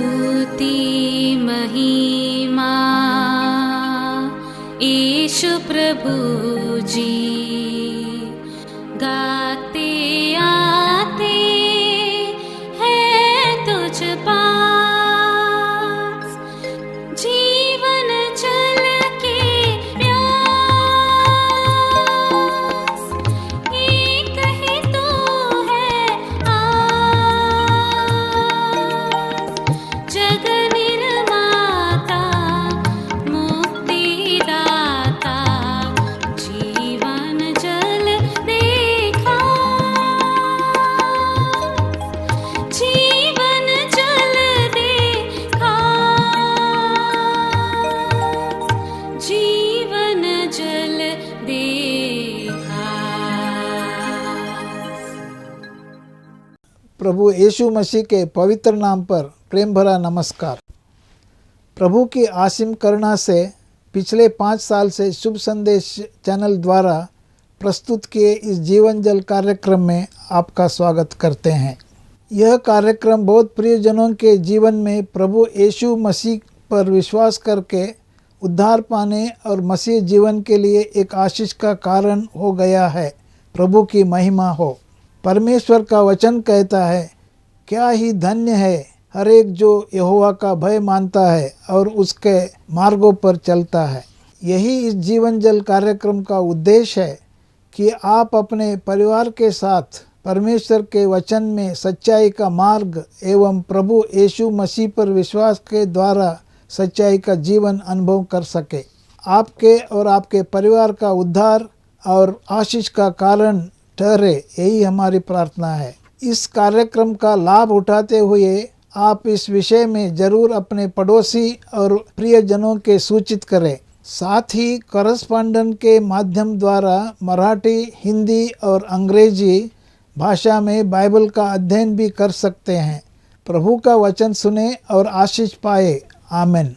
स्तुति महिमा यीशु प्रभु जी, गाते आते हैं तुझ पास, जीवन जल के प्यास, एक ही तू है आस, जग निर्माता मुक्तिदाता, जीवन जल देखा, जीवन जल देखा, जीवन जल देखा। प्रभु यीशु मसीह के पवित्र नाम पर प्रेम भरा नमस्कार। प्रभु की असीम करुणा से पिछले 5 साल से शुभ संदेश चैनल द्वारा प्रस्तुत किए इस जीवन जल कार्यक्रम में आपका स्वागत करते हैं। यह कार्यक्रम बहुत प्रियजनों के जीवन में प्रभु यीशु मसीह पर विश्वास करके उद्धार पाने और मसीह जीवन के लिए एक आशीष का कारण हो गया है। प्रभु की महिमा हो। परमेश्वर का वचन कहता है, क्या ही धन्य है हर एक जो यहोवा का भय मानता है और उसके मार्गों पर चलता है। यही इस जीवन जल कार्यक्रम का उद्देश्य है कि आप अपने परिवार के साथ परमेश्वर के वचन में सच्चाई का मार्ग एवं प्रभु यीशु मसीह पर विश्वास के द्वारा सच्चाई का जीवन अनुभव कर सके। आपके और आपके परिवार का उद्धार और आशीष का कारण ठहरे, यही हमारी प्रार्थना है। इस कार्यक्रम का लाभ उठाते हुए आप इस विषय में जरूर अपने पड़ोसी और प्रियजनों के सूचित करें। साथ ही करस्पॉन्डेंट के माध्यम द्वारा मराठी, हिंदी और अंग्रेजी भाषा में बाइबल का अध्ययन भी कर सकते हैं। प्रभु का वचन सुने और आशीष पाए। आमीन।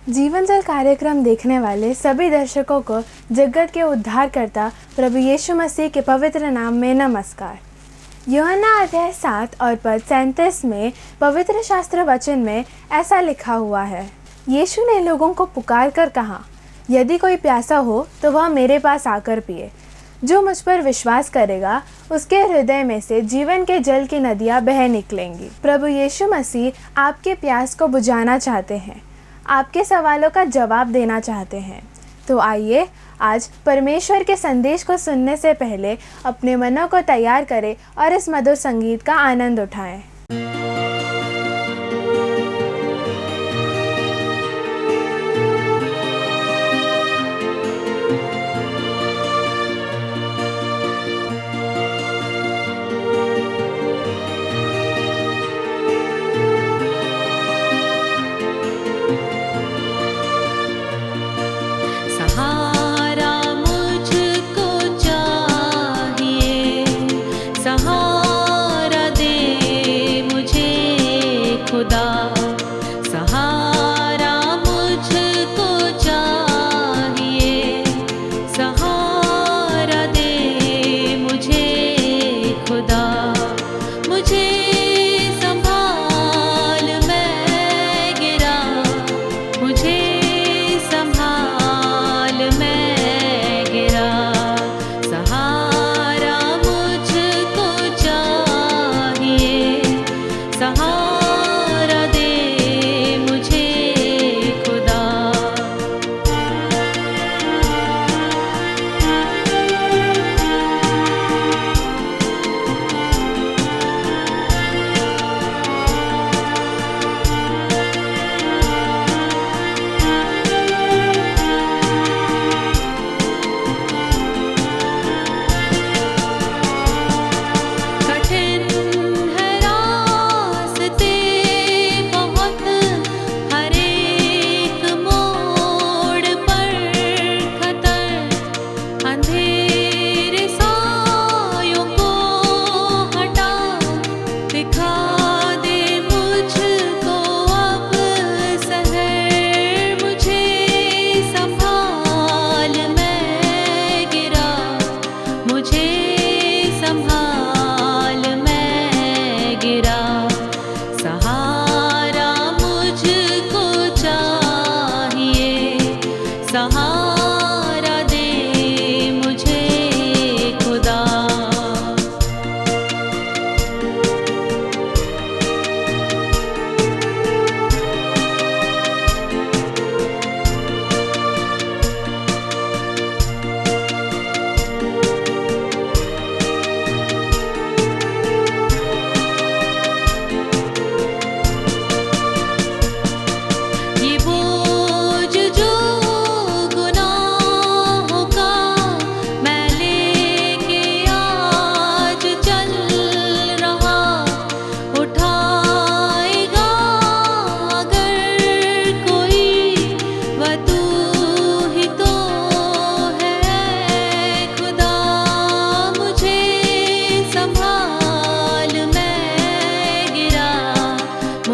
जीवन जल कार्यक्रम देखने वाले सभी दर्शकों को जगत के उद्धारकर्ता प्रभु यीशु मसीह के पवित्र नाम में नमस्कार। यूहन्ना अध्याय 7 और पद 37 में पवित्र शास्त्र वचन में ऐसा लिखा हुआ है, यीशु ने लोगों को पुकार कर कहा, यदि कोई प्यासा हो तो वह मेरे पास आकर पिए। जो मुझ पर विश्वास करेगा उसके हृदय में से जीवन के जल की नदियाँ बह निकलेंगी। प्रभु यीशु मसीह आपके प्यास को बुझाना चाहते हैं, आपके सवालों का जवाब देना चाहते हैं। तो आइए आज परमेश्वर के संदेश को सुनने से पहले अपने मनों को तैयार करें और इस मधुर संगीत का आनंद उठाएं। सहारा मुझको चाहिए, सहारा दे मुझे खुदा, सहारा मुझको चाहिए, सहारा दे मुझे खुदा, मुझे संभाल मैं गिरा, मुझे संभाल मैं गिरा, सहारा मुझको चाहिए, सहारा दे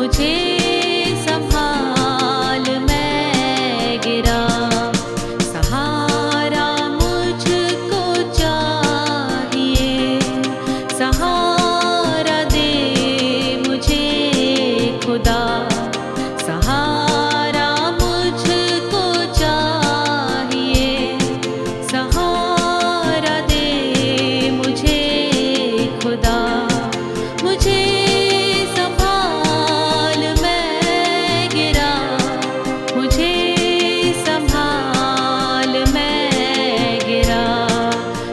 मुझे संभाल मैं गिरा सहारा मुझको चाहिए सहारा दे मुझे खुदा सहारा मुझको चाहिए सहारा दे मुझे खुदा मुझे संभाल मैं गिरा मुझे संभाल मैं गिरा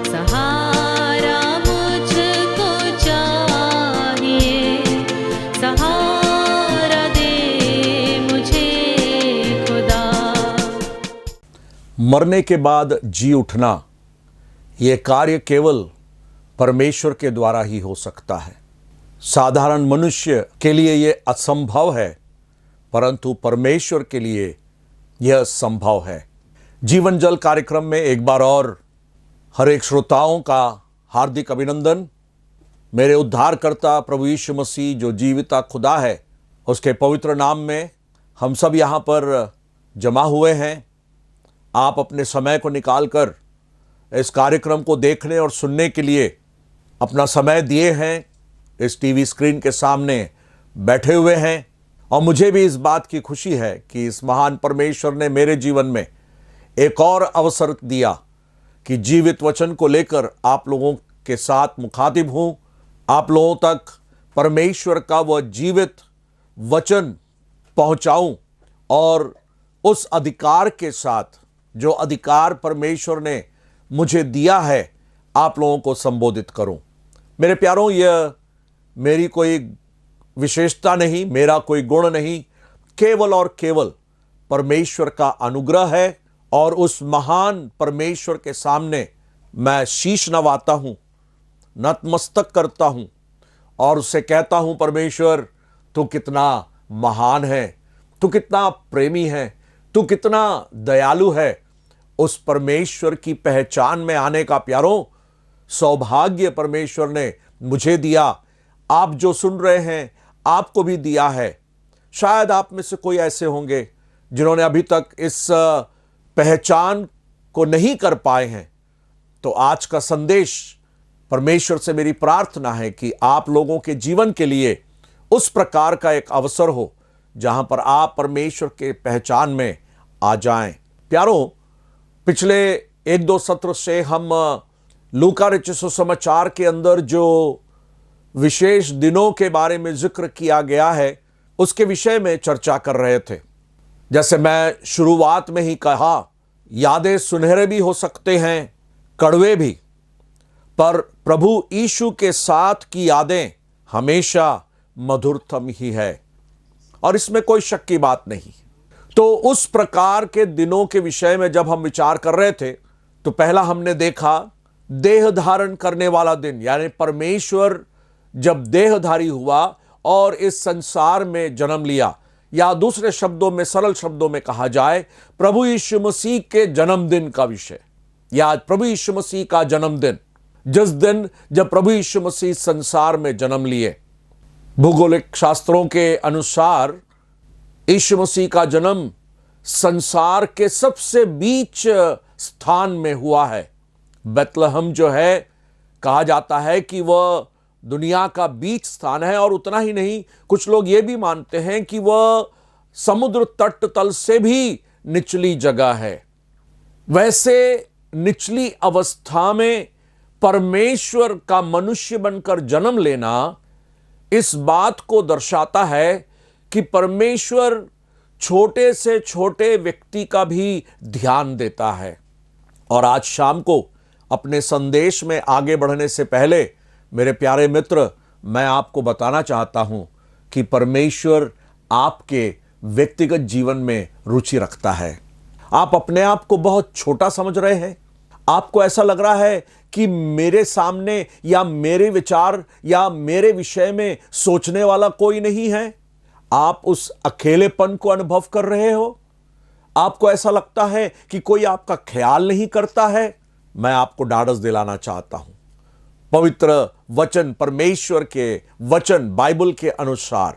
सहारा मुझको चाहिए सहारा दे मुझे खुदा। मरने के बाद जी उठना ये कार्य केवल परमेश्वर के द्वारा ही हो सकता है। साधारण मनुष्य के लिए यह असंभव है, परंतु परमेश्वर के लिए यह संभव है। जीवन जल कार्यक्रम में एक बार और हर एक श्रोताओं का हार्दिक अभिनंदन। मेरे उद्धारकर्ता प्रभु यीशु मसीह जो जीविता खुदा है, उसके पवित्र नाम में हम सब यहाँ पर जमा हुए हैं। आप अपने समय को निकालकर इस कार्यक्रम को देखने और सुनने के लिए अपना समय दिए हैं, इस टीवी स्क्रीन के सामने बैठे हुए हैं। और मुझे भी इस बात की खुशी है कि इस महान परमेश्वर ने मेरे जीवन में एक और अवसर दिया कि जीवित वचन को लेकर आप लोगों के साथ मुखातिब हूँ, आप लोगों तक परमेश्वर का वह जीवित वचन पहुँचाऊँ और उस अधिकार के साथ जो अधिकार परमेश्वर ने मुझे दिया है आप लोगों को संबोधित करूं। मेरे प्यारों, यह मेरी कोई विशेषता नहीं, मेरा कोई गुण नहीं, केवल और केवल परमेश्वर का अनुग्रह है। और उस महान परमेश्वर के सामने मैं शीश नवाता हूं, नतमस्तक करता हूं और उससे कहता हूं, परमेश्वर तू कितना महान है, तू कितना प्रेमी है, तू कितना दयालु है। उस परमेश्वर की पहचान में आने का प्यारों सौभाग्य परमेश्वर ने मुझे दिया। आप जो सुन रहे हैं आपको भी दिया है। शायद आप में से कोई ऐसे होंगे जिन्होंने अभी तक इस पहचान को नहीं कर पाए हैं। तो आज का संदेश परमेश्वर से मेरी प्रार्थना है कि आप लोगों के जीवन के लिए उस प्रकार का एक अवसर हो जहां पर आप परमेश्वर के पहचान में आ जाएं। प्यारों, पिछले एक दो सत्र से हम लूका रचित सुसमाचार के अंदर जो विशेष दिनों के बारे में जिक्र किया गया है उसके विषय में चर्चा कर रहे थे। जैसे मैं शुरुआत में ही कहा, यादें सुनहरे भी हो सकते हैं, कड़वे भी, पर प्रभु यीशु के साथ की यादें हमेशा मधुरतम ही है और इसमें कोई शक की बात नहीं। तो उस प्रकार के दिनों के विषय में जब हम विचार कर रहे थे तो पहला हमने देखा देह धारण करने वाला दिन, यानी परमेश्वर जब देहधारी हुआ और इस संसार में जन्म लिया, या दूसरे शब्दों में, सरल शब्दों में कहा जाए, प्रभु यीशु मसीह के जन्मदिन का विषय, या प्रभु यीशु मसीह का जन्मदिन, जिस दिन जब प्रभु यीशु मसीह संसार में जन्म लिए। भूगोलिक शास्त्रों के अनुसार यीशु मसीह का जन्म संसार के सबसे बीच स्थान में हुआ है। बेतलहम जो है, कहा जाता है कि वह दुनिया का बीच स्थान है। और उतना ही नहीं, कुछ लोग ये भी मानते हैं कि वह समुद्र तट तल से भी निचली जगह है। वैसे निचली अवस्था में परमेश्वर का मनुष्य बनकर जन्म लेना इस बात को दर्शाता है कि परमेश्वर छोटे से छोटे व्यक्ति का भी ध्यान देता है। और आज शाम को अपने संदेश में आगे बढ़ने से पहले मेरे प्यारे मित्र, मैं आपको बताना चाहता हूं कि परमेश्वर आपके व्यक्तिगत जीवन में रुचि रखता है। आप अपने आप को बहुत छोटा समझ रहे हैं, आपको ऐसा लग रहा है कि मेरे सामने या मेरे विचार या मेरे विषय में सोचने वाला कोई नहीं है। आप उस अकेलेपन को अनुभव कर रहे हो, आपको ऐसा लगता है कि कोई आपका ख्याल नहीं करता है। मैं आपको ढाढ़स दिलाना चाहता हूं, पवित्र वचन, परमेश्वर के वचन, बाइबल के अनुसार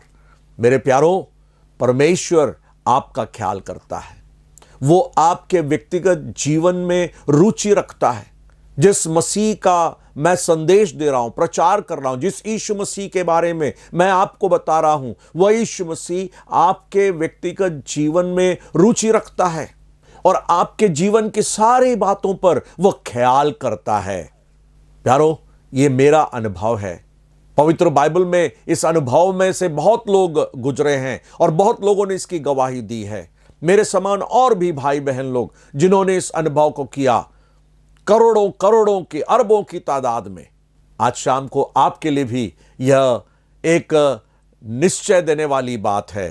मेरे प्यारों, परमेश्वर आपका ख्याल करता है। वो आपके व्यक्तिगत जीवन में रुचि रखता है। जिस मसीह का मैं संदेश दे रहा हूं, प्रचार कर रहा हूं, जिस यीशु मसीह के बारे में मैं आपको बता रहा हूं, वह यीशु मसीह आपके व्यक्तिगत जीवन में रुचि रखता है और आपके जीवन की सारी बातों पर वह ख्याल करता है। प्यारो, ये मेरा अनुभव है। पवित्र बाइबल में इस अनुभव में से बहुत लोग गुजरे हैं और बहुत लोगों ने इसकी गवाही दी है। मेरे समान और भी भाई बहन लोग जिन्होंने इस अनुभव को किया, करोड़ों करोड़ों की, अरबों की तादाद में। आज शाम को आपके लिए भी यह एक निश्चय देने वाली बात है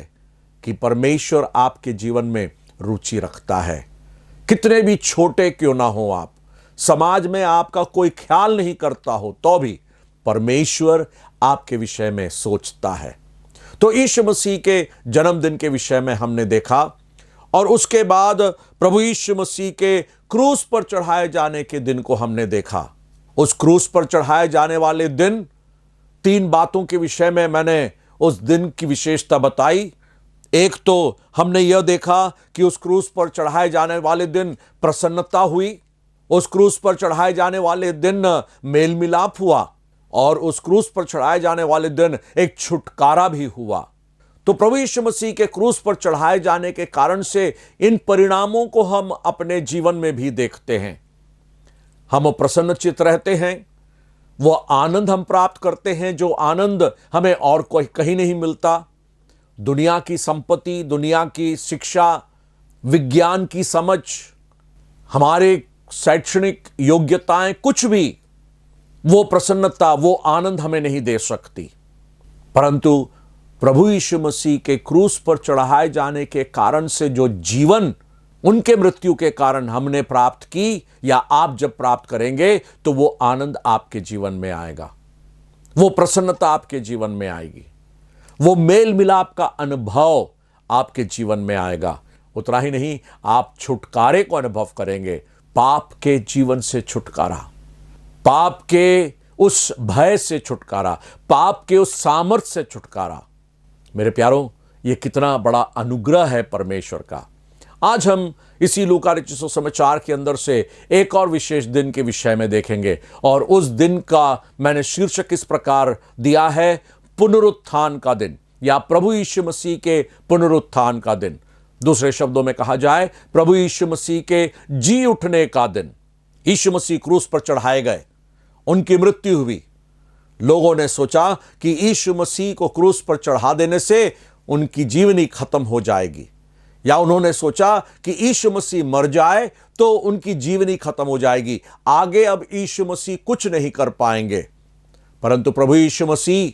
कि परमेश्वर आपके जीवन में रुचि रखता है। कितने भी छोटे क्यों ना हो आप, समाज में आपका कोई ख्याल नहीं करता हो, तो भी परमेश्वर आपके विषय में सोचता है। तो यीशु मसीह के जन्मदिन के विषय में हमने देखा और उसके बाद प्रभु यीशु मसीह के क्रूस पर चढ़ाए जाने के दिन को हमने देखा। उस क्रूस पर चढ़ाए जाने वाले दिन, 3 बातों के विषय में मैंने उस दिन की विशेषता बताई। एक तो हमने यह देखा कि उस क्रूस पर चढ़ाए जाने वाले दिन प्रसन्नता हुई, उस क्रूस पर चढ़ाए जाने वाले दिन मेल मिलाप हुआ और उस क्रूस पर चढ़ाए जाने वाले दिन एक छुटकारा भी हुआ। तो प्रभु यीशु मसीह के क्रूस पर चढ़ाए जाने के कारण से इन परिणामों को हम अपने जीवन में भी देखते हैं। हम प्रसन्नचित्त रहते हैं, वो आनंद हम प्राप्त करते हैं जो आनंद हमें और कोई कहीं नहीं मिलता। दुनिया की संपत्ति, दुनिया की शिक्षा, विज्ञान की समझ, हमारे शैक्षणिक योग्यताएं, कुछ भी वो प्रसन्नता, वो आनंद हमें नहीं दे सकती। परंतु प्रभु यीशु मसीह के क्रूस पर चढ़ाए जाने के कारण से जो जीवन उनके मृत्यु के कारण हमने प्राप्त की या आप जब प्राप्त करेंगे, तो वो आनंद आपके जीवन में आएगा, वो प्रसन्नता आपके जीवन में आएगी, वो मेल मिलाप का अनुभव आपके जीवन में आएगा। उतना ही नहीं, आप छुटकारे को अनुभव करेंगे, पाप के जीवन से छुटकारा, पाप के उस भय से छुटकारा, पाप के उस सामर्थ्य से छुटकारा। मेरे प्यारों, ये कितना बड़ा अनुग्रह है परमेश्वर का। आज हम इसी लूका रचित सुसमाचार के अंदर से एक और विशेष दिन के विषय में देखेंगे और उस दिन का मैंने शीर्षक इस प्रकार दिया है, पुनरुत्थान का दिन या प्रभु यीशु मसीह के पुनरुत्थान का दिन। दूसरे शब्दों में कहा जाए, प्रभु यीशु मसीह के जी उठने का दिन। यीशु मसीह क्रूस पर चढ़ाए गए, उनकी मृत्यु हुई। लोगों ने सोचा कि यीशु मसीह को क्रूस पर चढ़ा देने से उनकी जीवनी खत्म हो जाएगी, या उन्होंने सोचा कि यीशु मसीह मर जाए तो उनकी जीवनी खत्म हो जाएगी, आगे अब यीशु मसीह कुछ नहीं कर पाएंगे। परंतु प्रभु यीशु मसीह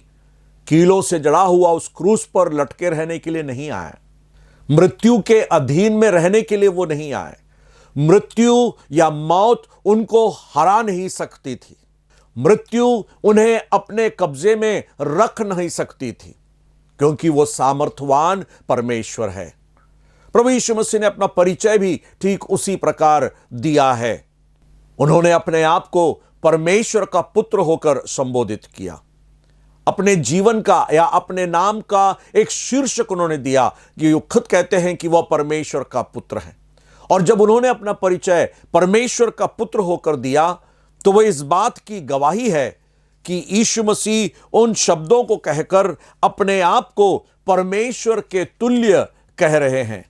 कीलों से जड़ा हुआ उस क्रूस पर लटके रहने के लिए नहीं आए, मृत्यु के अधीन में रहने के लिए वो नहीं आए। मृत्यु या मौत उनको हरा नहीं सकती थी, मृत्यु उन्हें अपने कब्जे में रख नहीं सकती थी, क्योंकि वो सामर्थ्यवान परमेश्वर है। प्रभु यीशु मसीह ने अपना परिचय भी ठीक उसी प्रकार दिया है। उन्होंने अपने आप को परमेश्वर का पुत्र होकर संबोधित किया। अपने जीवन का या अपने नाम का एक शीर्षक उन्होंने दिया कि वो खुद कहते हैं कि वह परमेश्वर का पुत्र है। और जब उन्होंने अपना परिचय परमेश्वर का पुत्र होकर दिया, तो वह इस बात की गवाही है कि यीशु मसीह उन शब्दों को कहकर अपने आप को परमेश्वर के तुल्य कह रहे हैं,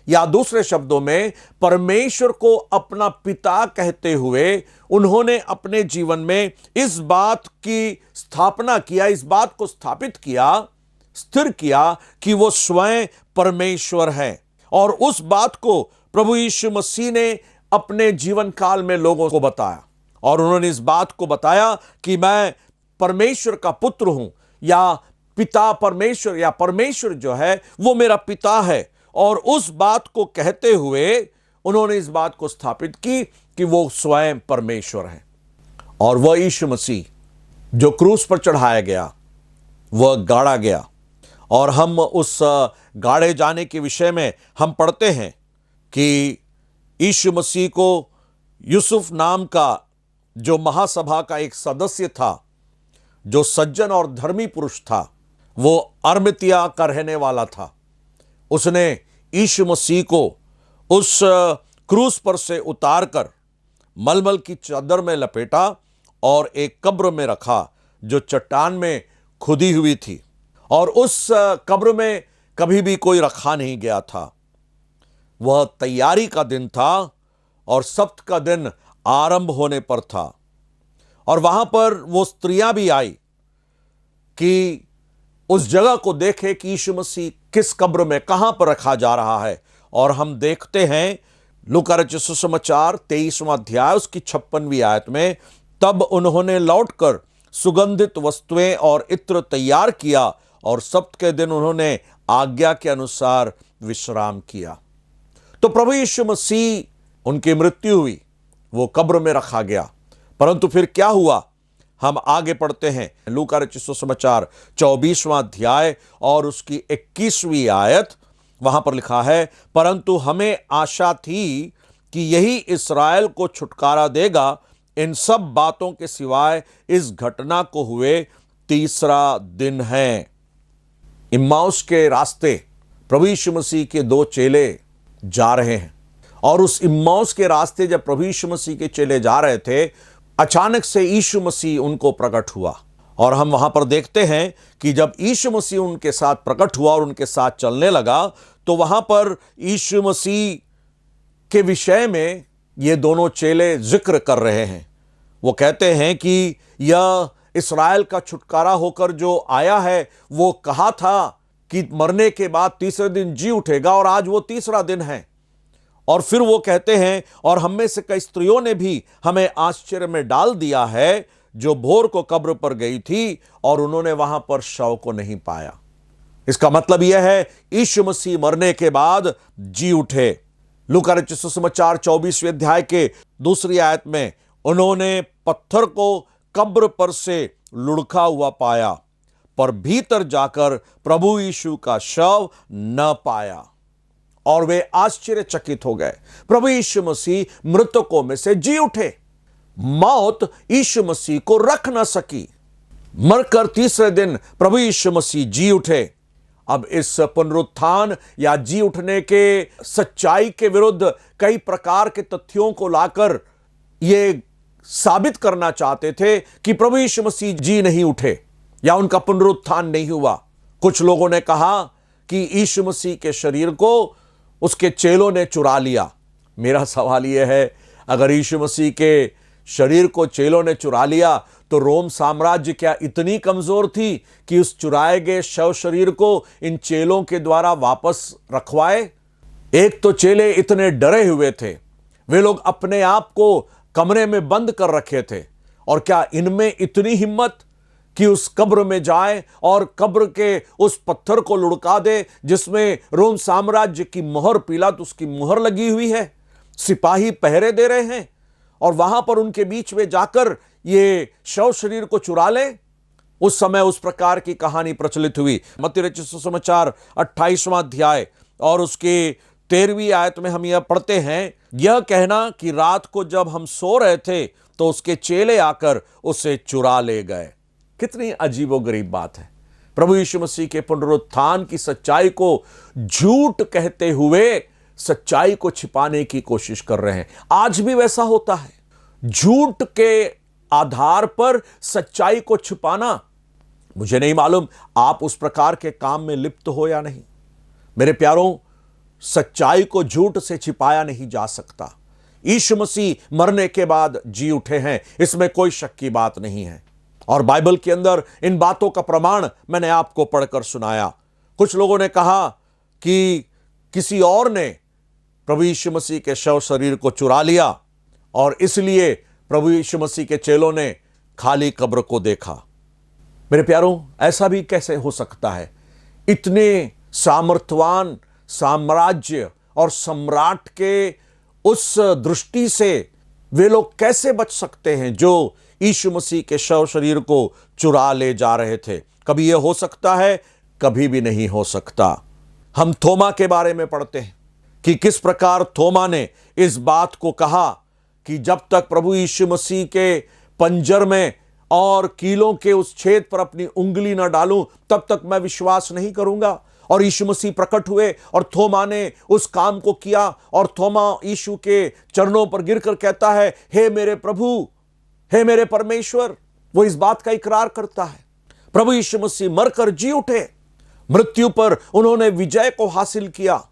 या दूसरे शब्दों में परमेश्वर को अपना पिता कहते हुए उन्होंने अपने जीवन में इस बात की स्थापना किया, इस बात को स्थापित किया, स्थिर किया कि वो स्वयं परमेश्वर है। और उस बात को प्रभु यीशु मसीह ने अपने जीवन काल में लोगों को बताया, और उन्होंने इस बात को बताया कि मैं परमेश्वर का पुत्र हूं, या पिता परमेश्वर, या परमेश्वर जो है वो मेरा पिता है। और उस बात को कहते हुए उन्होंने इस बात को स्थापित की कि वो स्वयं परमेश्वर है। और वह यीशु मसीह जो क्रूस पर चढ़ाया गया, वह गाड़ा गया, और हम उस गाड़े जाने के विषय में हम पढ़ते हैं कि यीशु मसीह को यूसुफ नाम का जो महासभा का एक सदस्य था, जो सज्जन और धर्मी पुरुष था, वो अरमतिया का रहने वाला था। उसने यीशु मसीह को उस क्रूस पर से उतारकर मलमल की चादर में लपेटा और एक कब्र में रखा जो चट्टान में खुदी हुई थी, और उस कब्र में कभी भी कोई रखा नहीं गया था। वह तैयारी का दिन था और सब्त का दिन आरंभ होने पर था, और वहां पर वो स्त्रियां भी आई कि उस जगह को देखे कि यीशु मसीह किस कब्र में कहां पर रखा जा रहा है। और हम देखते हैं लूका रचित सुसमाचार 23वां अध्याय उसकी 56वीं आयत में, तब उन्होंने लौटकर सुगंधित वस्तुएं और इत्र तैयार किया और सब्त के दिन उन्होंने आज्ञा के अनुसार विश्राम किया। तो प्रभु यीशु मसीह, उनकी मृत्यु हुई, वो कब्र में रखा गया, परंतु फिर क्या हुआ? हम आगे पढ़ते हैं लूका रचित सुसमाचार 24वां अध्याय और उसकी 21वीं आयत। वहां पर लिखा है, परंतु हमें आशा थी कि यही इस्राएल को छुटकारा देगा। इन सब बातों के सिवाय इस घटना को हुए तीसरा दिन है। इम्माउस के रास्ते प्रभु यीशु मसीह के दो चेले जा रहे हैं, और उस इम्माउस के रास्ते जब प्रभु यीशु मसीह के चेले जा रहे थे, अचानक से यीशु मसीह उनको प्रकट हुआ। और हम वहां पर देखते हैं कि जब यीशु मसीह उनके साथ प्रकट हुआ और उनके साथ चलने लगा, तो वहां पर यीशु मसीह के विषय में ये दोनों चेले जिक्र कर रहे हैं। वो कहते हैं कि यह इस्राएल का छुटकारा होकर जो आया है, वो कहा था कि मरने के बाद तीसरे दिन जी उठेगा, और आज वो तीसरा दिन है। और फिर वो कहते हैं, और हम में से कई स्त्रियों ने भी हमें आश्चर्य में डाल दिया है, जो भोर को कब्र पर गई थी और उन्होंने वहां पर शव को नहीं पाया। इसका मतलब यह है यीशु मसीह मरने के बाद जी उठे। लूका रचित सुसमाचार 24वें अध्याय के 2री आयत में, उन्होंने पत्थर को कब्र पर से लुढ़का हुआ पाया, पर भीतर जाकर प्रभु यीशु का शव न पाया, और वे आश्चर्यचकित हो गए। प्रभु यीशु मसीह मृतकों में से जी उठे। मौत यीशु मसीह को रख न सकी। मरकर तीसरे दिन प्रभु यीशु मसीह जी उठे। अब इस पुनरुत्थान या जी उठने के सच्चाई के विरुद्ध कई प्रकार के तथ्यों को लाकर ये साबित करना चाहते थे कि प्रभु यीशु मसीह जी नहीं उठे या उनका पुनरुत्थान नहीं हुआ। कुछ लोगों ने कहा कि यीशु मसीह के शरीर को उसके चेलों ने चुरा लिया। मेरा सवाल यह है, अगर यीशु मसीह के शरीर को चेलों ने चुरा लिया, तो रोम साम्राज्य क्या इतनी कमजोर थी कि उस चुराए गए शव शरीर को इन चेलों के द्वारा वापस रखवाए? एक तो चेले इतने डरे हुए थे, वे लोग अपने आप को कमरे में बंद कर रखे थे, और क्या इनमें इतनी हिम्मत कि उस कब्र में जाए और कब्र के उस पत्थर को लुढ़का दे जिसमें रोम साम्राज्य की मोहर, पीलातुस उसकी मोहर लगी हुई है, सिपाही पहरे दे रहे हैं, और वहां पर उनके बीच में जाकर ये शव शरीर को चुरा ले? उस समय उस प्रकार की कहानी प्रचलित हुई। मत्ती रचित सुसमाचार 28वां अध्याय और उसके 13वीं आयत में हम यह पढ़ते हैं, यह कहना कि रात को जब हम सो रहे थे तो उसके चेले आकर उसे चुरा ले गए। कितनी अजीबोगरीब बात है। प्रभु यीशु मसीह के पुनरुत्थान की सच्चाई को झूठ कहते हुए सच्चाई को छिपाने की कोशिश कर रहे हैं। आज भी वैसा होता है, झूठ के आधार पर सच्चाई को छिपाना। मुझे नहीं मालूम आप उस प्रकार के काम में लिप्त हो या नहीं। मेरे प्यारों, सच्चाई को झूठ से छिपाया नहीं जा सकता। यीशु मसीह मरने के बाद जी उठे हैं, इसमें कोई शक की बात नहीं है, और बाइबल के अंदर इन बातों का प्रमाण मैंने आपको पढ़कर सुनाया। कुछ लोगों ने कहा कि किसी और ने प्रभु यीशु मसीह के शव शरीर को चुरा लिया और इसलिए प्रभु यीशु मसीह के चेलों ने खाली कब्र को देखा। मेरे प्यारों, ऐसा भी कैसे हो सकता है? इतने सामर्थ्यवान साम्राज्य और सम्राट के उस दृष्टि से वे लोग कैसे बच सकते हैं जो यीशु मसीह के शव शरीर को चुरा ले जा रहे थे? कभी यह हो सकता है, कभी भी नहीं हो सकता। हम थोमा के बारे में पढ़ते हैं कि किस प्रकार थोमा ने इस बात को कहा कि जब तक प्रभु यीशु मसीह के पंजर में और कीलों के उस छेद पर अपनी उंगली न डालूं तब तक मैं विश्वास नहीं करूंगा। और यीशु मसीह प्रकट हुए और थोमा ने उस काम को किया और थोमा यीशु के चरणों पर गिरकर कहता है, हे मेरे प्रभु, हे मेरे परमेश्वर। वो इस बात का इकरार करता है। प्रभु यीशु मसीह मरकर जी उठे, मृत्यु पर उन्होंने विजय को हासिल किया।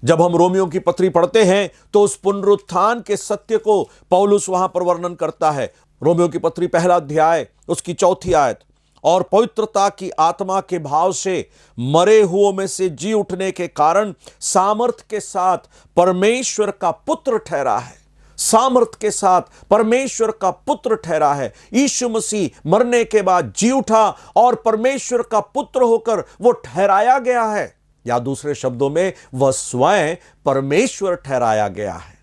जब हम रोमियों की पत्री पढ़ते हैं तो उस पुनरुत्थान के सत्य को पौलुस वहां पर वर्णन करता है। रोमियों की पत्री 1 अध्याय उसकी 4 आयत, और पवित्रता की आत्मा के भाव से मरे हुओं में से जी उठने के कारण सामर्थ के साथ परमेश्वर का पुत्र ठहरा है। सामर्थ के साथ परमेश्वर का पुत्र ठहरा है। यीशु मसीह मरने के बाद जी उठा और परमेश्वर का पुत्र होकर वो ठहराया गया है, या दूसरे शब्दों में वह स्वयं परमेश्वर ठहराया गया है।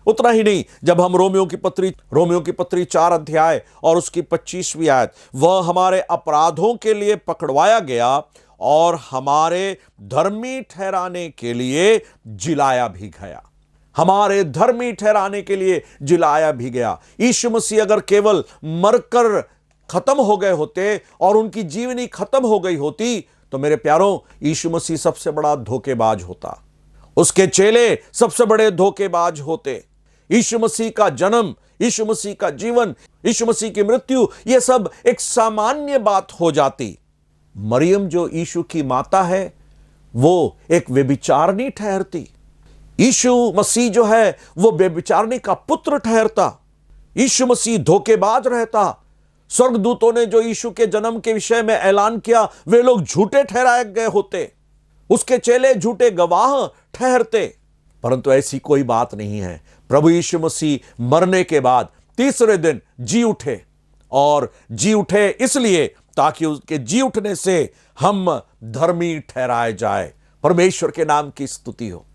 उतना ही नहीं, जब हम रोमियों की पत्री 4 अध्याय और उसकी 25वीं आयत, वह हमारे अपराधों के लिए पकड़वाया गया और हमारे धर्मी ठहराने के लिए जिलाया भी गया। हमारे धर्मी ठहराने के लिए जिलाया भी गया। यीशु मसीह अगर केवल मरकर खत्म हो गए होते और उनकी जीवनी खत्म हो गई होती तो मेरे प्यारों, यीशु मसीह सबसे बड़ा धोखेबाज होता, उसके चेले सबसे बड़े धोखेबाज होते। यीशु मसीह का जन्म, यीशु मसीह का जीवन, यीशु मसीह की मृत्यु, यह सब एक सामान्य बात हो जाती। मरियम जो यीशु की माता है, वो एक व्यभिचारिणी ठहरती। यीशु मसीह जो है वो व्यभिचारिणी का पुत्र ठहरता। यीशु मसीह धोखेबाज रहता। स्वर्गदूतों ने जो यीशु के जन्म के विषय में ऐलान किया, वे लोग झूठे ठहराए गए होते, उसके चेले झूठे गवाह ठहरते। परंतु ऐसी कोई बात नहीं है। प्रभु यीशु मसीह मरने के बाद तीसरे दिन जी उठे, और जी उठे इसलिए ताकि उसके जी उठने से हम धर्मी ठहराए जाए। परमेश्वर के नाम की स्तुति हो।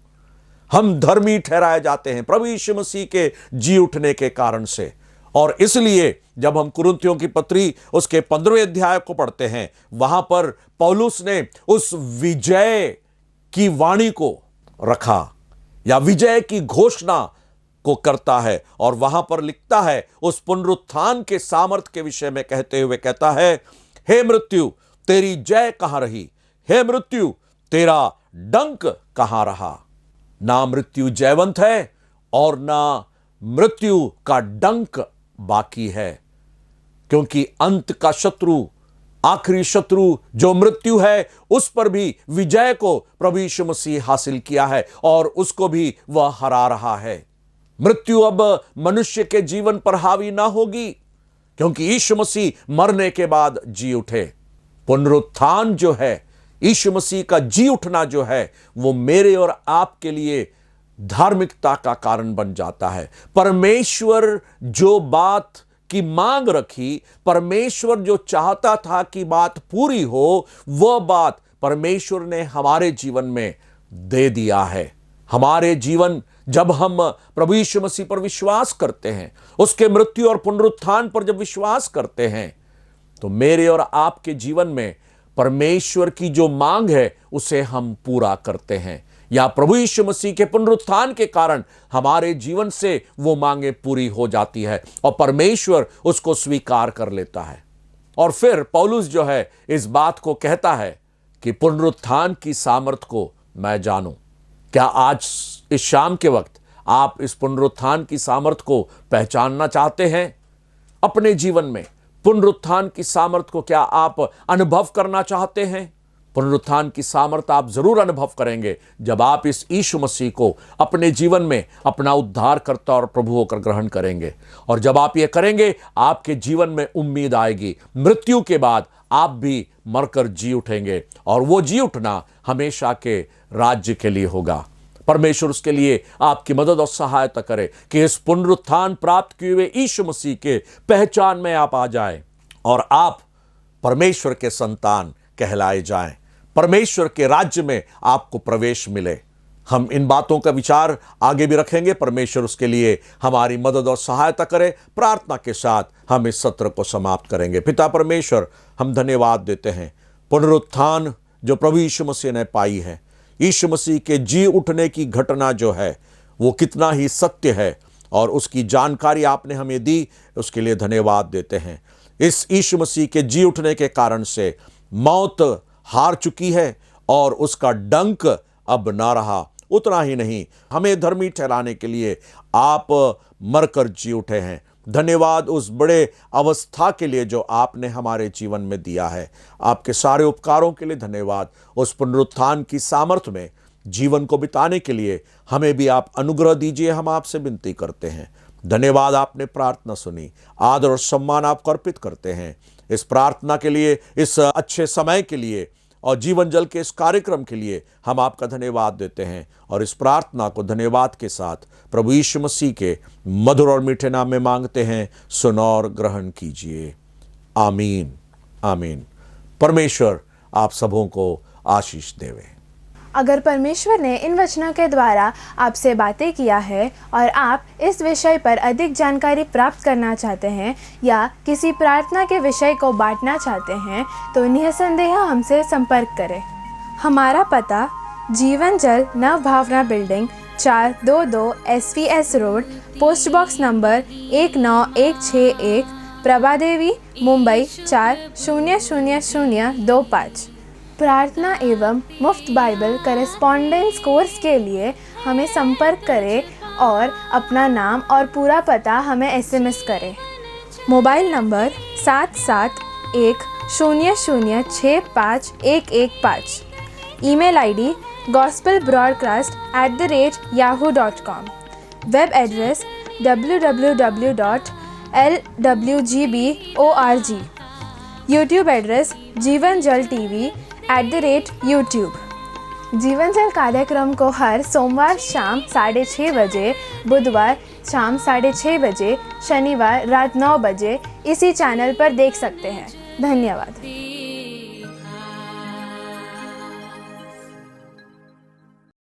हम धर्मी ठहराए जाते हैं प्रभु यीशु मसीह के जी उठने के कारण से। और इसलिए जब हम कुरिन्थियों की पत्री उसके 15वें अध्याय को पढ़ते हैं, वहां पर पौलुस ने उस विजय की वाणी को रखा, या विजय की घोषणा को करता है, और वहां पर लिखता है उस पुनरुत्थान के सामर्थ के विषय में कहते हुए कहता है, हे मृत्यु तेरी जय कहां रही, हे मृत्यु तेरा डंक कहां रहा। ना मृत्यु जयवंत है और ना मृत्यु का डंक बाकी है, क्योंकि अंत का शत्रु, आखिरी शत्रु जो मृत्यु है, उस पर भी विजय को प्रभु यीशु मसीह हासिल किया है और उसको भी वह हरा रहा है। मृत्यु अब मनुष्य के जीवन पर हावी ना होगी, क्योंकि यीशु मसीह मरने के बाद जी उठे। पुनरुत्थान जो है, यीशु मसीह का जी उठना जो है, वो मेरे और आपके लिए धार्मिकता का कारण बन जाता है। परमेश्वर जो बात की मांग रखी, परमेश्वर जो चाहता था कि बात पूरी हो, वह बात परमेश्वर ने हमारे जीवन में दे दिया है। हमारे जीवन, जब हम प्रभु यीशु मसीह पर विश्वास करते हैं, उसके मृत्यु और पुनरुत्थान पर जब विश्वास करते हैं, तो मेरे और आपके जीवन में परमेश्वर की जो मांग है उसे हम पूरा करते हैं, या प्रभु यीशु मसीह के पुनरुत्थान के कारण हमारे जीवन से वो मांगे पूरी हो जाती है और परमेश्वर उसको स्वीकार कर लेता है। और फिर पौलुस जो है इस बात को कहता है कि पुनरुत्थान की सामर्थ को मैं जानूं। क्या आज इस शाम के वक्त आप इस पुनरुत्थान की सामर्थ को पहचानना चाहते हैं? अपने जीवन में पुनरुत्थान की सामर्थ को क्या आप अनुभव करना चाहते हैं? पुनरुत्थान की सामर्थ आप जरूर अनुभव करेंगे जब आप इस यीशु मसीह को अपने जीवन में अपना उद्धारकर्ता और प्रभु होकर ग्रहण करेंगे। और जब आप ये करेंगे, आपके जीवन में उम्मीद आएगी। मृत्यु के बाद आप भी मरकर जी उठेंगे, और वो जी उठना हमेशा के राज्य के लिए होगा। परमेश्वर उसके लिए आपकी मदद और सहायता करे कि इस पुनरुत्थान प्राप्त किए हुए यीशु मसीह के पहचान में आप आ जाएं और आप परमेश्वर के संतान कहलाए जाएं, परमेश्वर के राज्य में आपको प्रवेश मिले। हम इन बातों का विचार आगे भी रखेंगे। परमेश्वर उसके लिए हमारी मदद और सहायता करे। प्रार्थना के साथ हम इस सत्र को समाप्त करेंगे। पिता परमेश्वर, हम धन्यवाद देते हैं पुनरुत्थान जो प्रभु यीशु मसीह ने पाई है, यीशु मसीह के जी उठने की घटना जो है वो कितना ही सत्य है, और उसकी जानकारी आपने हमें दी, उसके लिए धन्यवाद देते हैं। इस यीशु मसीह के जी उठने के कारण से मौत हार चुकी है और उसका डंक अब ना रहा। उतना ही नहीं, हमें धर्मी ठहराने के लिए आप मरकर जी उठे हैं। धन्यवाद उस बड़े अवस्था के लिए जो आपने हमारे जीवन में दिया है। आपके सारे उपकारों के लिए धन्यवाद। उस पुनरुत्थान की सामर्थ्य में जीवन को बिताने के लिए हमें भी आप अनुग्रह दीजिए, हम आपसे विनती करते हैं। धन्यवाद, आपने प्रार्थना सुनी। आदर और सम्मान आपको अर्पित करते हैं इस प्रार्थना के लिए, इस अच्छे समय के लिए और जीवन जल के इस कार्यक्रम के लिए हम आपका धन्यवाद देते हैं। और इस प्रार्थना को धन्यवाद के साथ प्रभु यीशु मसीह के मधुर और मीठे नाम में मांगते हैं। सुनो और ग्रहण कीजिए। आमीन, आमीन। परमेश्वर आप सबों को आशीष देवे। अगर परमेश्वर ने इन वचनों के द्वारा आपसे बातें किया है और आप इस विषय पर अधिक जानकारी प्राप्त करना चाहते हैं या किसी प्रार्थना के विषय को बांटना चाहते हैं तो निसंदेह हमसे संपर्क करें। हमारा पता जीवन जल नव भावना building 422 SVS road, post box number 19161, Prabha Devi, Mumbai 400025। प्रार्थना एवं मुफ्त बाइबल करेस्पॉन्डेंस कोर्स के लिए हमें संपर्क करें और अपना नाम और पूरा पता हमें SMS करें। Mobile number 7710065115। Email ID gospelbroadcast@yahoo.com। Web address www.lwgb.org। YouTube address जीवन जल TV @YouTube। जीवन जल कार्यक्रम को हर सोमवार शाम 6:30 बजे, बुधवार शाम 6:30 बजे, शनिवार रात 9 बजे इसी चैनल पर देख सकते हैं। धन्यवाद।